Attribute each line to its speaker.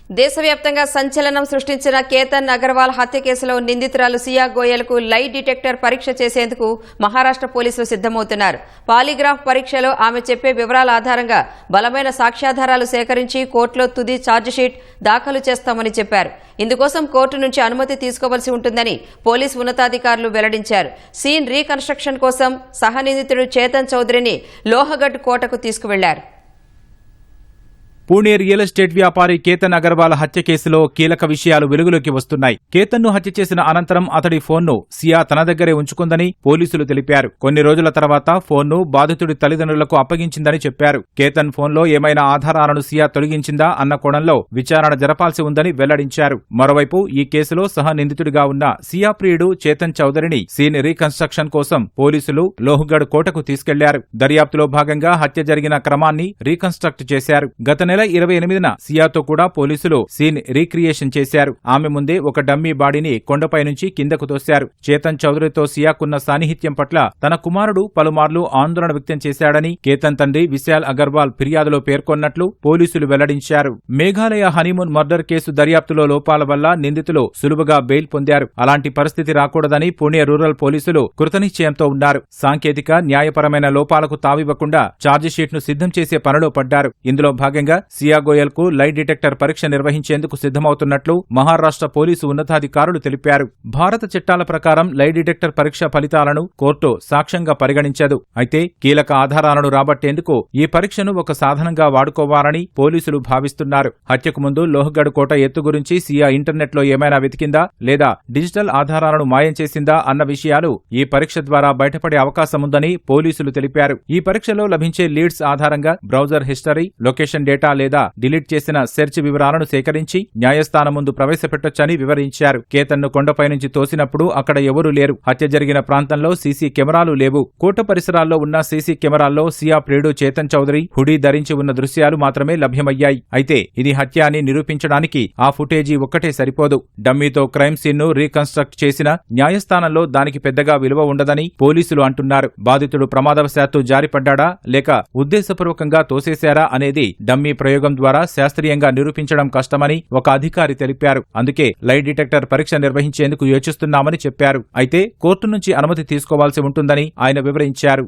Speaker 1: దేశవ్యాప్తంగా సంచలనం సృష్టించిన కేతన్ అగర్వాల్ హత్య కేసులో నిందితురాలు సియా గోయల్కు లై డిటెక్టర్ పరీక్ష చేసేందుకు మహారాష్ట్ర పోలీసులు సిద్దమవుతున్నారు. పాలిగ్రాఫ్ పరీక్షలో ఆమె చెప్పే వివరాల ఆధారంగా బలమైన సాక్ష్యాధారాలు సేకరించి కోర్టులో తుది ఛార్జిషీట్ దాఖలు చేస్తామని చెప్పారు. ఇందుకోసం కోర్టు నుంచి అనుమతి తీసుకోవాల్సి ఉంటుందని పోలీసు ఉన్నతాధికారులు వెల్లడించారు. సీన్ రీకన్స్ట్రక్షన్ కోసం సహనిందితుడు చేతన్ చౌదరిని లోహగఢ్ కోటకు తీసుకువెళ్లారు.
Speaker 2: పూణే రియల్ ఎస్టేట్ వ్యాపారి కేతన్ అగర్వాల్ హత్య కేసులో కీలక విషయాలు వెలుగులోకి వస్తున్నాయి. కేతన్ను హత్య చేసిన అనంతరం అతడి ఫోన్ను సియా తన దగ్గరే ఉంచుకుందని పోలీసులు తెలిపారు. కొన్ని రోజుల తర్వాత ఫోన్ను బాధితుడి తల్లిదండ్రులకు అప్పగించిందని చెప్పారు. కేతన్ ఫోన్లో ఏమైనా ఆధారాలను సియా తొలగించిందా అన్న కోణంలో విచారణ జరపాల్సి ఉందని వెల్లడించారు. మరోవైపు ఈ కేసులో సహ నిందితుడిగా ఉన్న సియా ప్రియుడు చేతన్ చౌదరిని సీన్ రీకన్స్ట్రక్షన్ కోసం పోలీసులు లోహగఢ్ కోటకు తీసుకెళ్లారు. దర్యాప్తులో భాగంగా హత్య జరిగిన క్రమాన్ని రీకన్స్ట్రక్ట్ చేశారు. గత నెల 28న సియాతో కూడా పోలీసులు సీన్ రీక్రియేషన్ చేశారు. ఆమె ముందే ఒక డమ్మీ బాడీని కొండపై నుంచి కిందకు తోశారు. చేతన్ చౌదరితో సియాకున్న సాన్నిహిత్యం పట్ల తన కుమారుడు పలుమార్లు ఆందోళన వ్యక్తం చేశాడని కేతన్ తండ్రి విశాల్ అగర్వాల్ ఫిర్యాదులో పేర్కొన్నట్లు పోలీసులు వెల్లడించారు. మేఘాలయ హనీమూన్ మర్డర్ కేసు దర్యాప్తులో లోపాల వల్ల నిందితులు సులువుగా బెయిల్ పొందారు. అలాంటి పరిస్థితి రాకూడదని పుణె రూరల్ పోలీసులు కృతనిశ్చయంతో ఉన్నారు. సాంకేతిక న్యాయపరమైన లోపాలకు తావివ్వకుండా ఛార్జిషీట్ను సిద్ధం చేసే పనిలో పడ్డారు. ఇందులో భాగంగా సియా గోయల్ కు లై డిటెక్టర్ పరీక్ష నిర్వహించేందుకు సిద్ధమవుతున్నట్లు మహారాష్ట్ర పోలీసు ఉన్నతాధికారులు తెలిపారు. భారత చట్టాల ప్రకారం లై డిటెక్టర్ పరీక్ష ఫలితాలను కోర్టు సాక్ష్యంగా పరిగణించదు. అయితే కీలక ఆధారాలను రాబట్టేందుకు ఈ పరీక్షను ఒక సాధనంగా వాడుకోవాలని పోలీసులు భావిస్తున్నారు. హత్యకు ముందు లోహగఢ్ కోట ఎత్తు గురించి సియా ఇంటర్నెట్లో ఏమైనా వెతికిందా లేదా డిజిటల్ ఆధారాలను మాయం చేసిందా అన్న విషయాలు ఈ పరీక్ష ద్వారా బయటపడే అవకాశముందని పోలీసులు తెలిపారు. ఈ పరీక్షలో లభించే లీడ్స్ ఆధారంగా బ్రౌజర్ హిస్టరీ, లొకేషన్ డేటా లేదా డిలీట్ చేసిన సెర్చ్ వివరాలను సేకరించి న్యాయస్థానం ముందు ప్రవేశపెట్టొచ్చని వివరించారు. కేతన్ను కొండపై నుంచి తోసినప్పుడు అక్కడ ఎవరూ లేరు. హత్య జరిగిన ప్రాంతంలో సీసీ కెమెరాలు లేవు. కోట పరిసరాల్లో ఉన్న సీసీ కెమెరాల్లో సియా ప్రియుడు చేతన్ చౌదరి హుడీ ధరించి ఉన్న దృశ్యాలు మాత్రమే లభ్యమయ్యాయి. అయితే ఇది హత్య అని నిరూపించడానికి ఆ ఫుటేజీ ఒక్కటే సరిపోదు. డమ్మీతో క్రైమ్ సీన్ ను రీకన్స్ట్రక్ట్ చేసిన న్యాయస్థానంలో దానికి పెద్దగా విలువ ఉండదని పోలీసులు అంటున్నారు. బాధితుడు ప్రమాదవశాత్తు జారిపడ్డాడా లేక ఉద్దేశపూర్వకంగా తోసేశారా అనేది డమ్మీ ప్రయోగం ద్వారా శాస్త్రీయంగా నిరూపించడం కష్టమని ఒక అధికారి తెలిపారు. అందుకే లై డిటెక్టర్ పరీక్ష నిర్వహించేందుకు యోచిస్తున్నామని చెప్పారు. అయితే కోర్టు నుంచి అనుమతి తీసుకోవాల్సి ఉంటుందని ఆయన వివరించారు.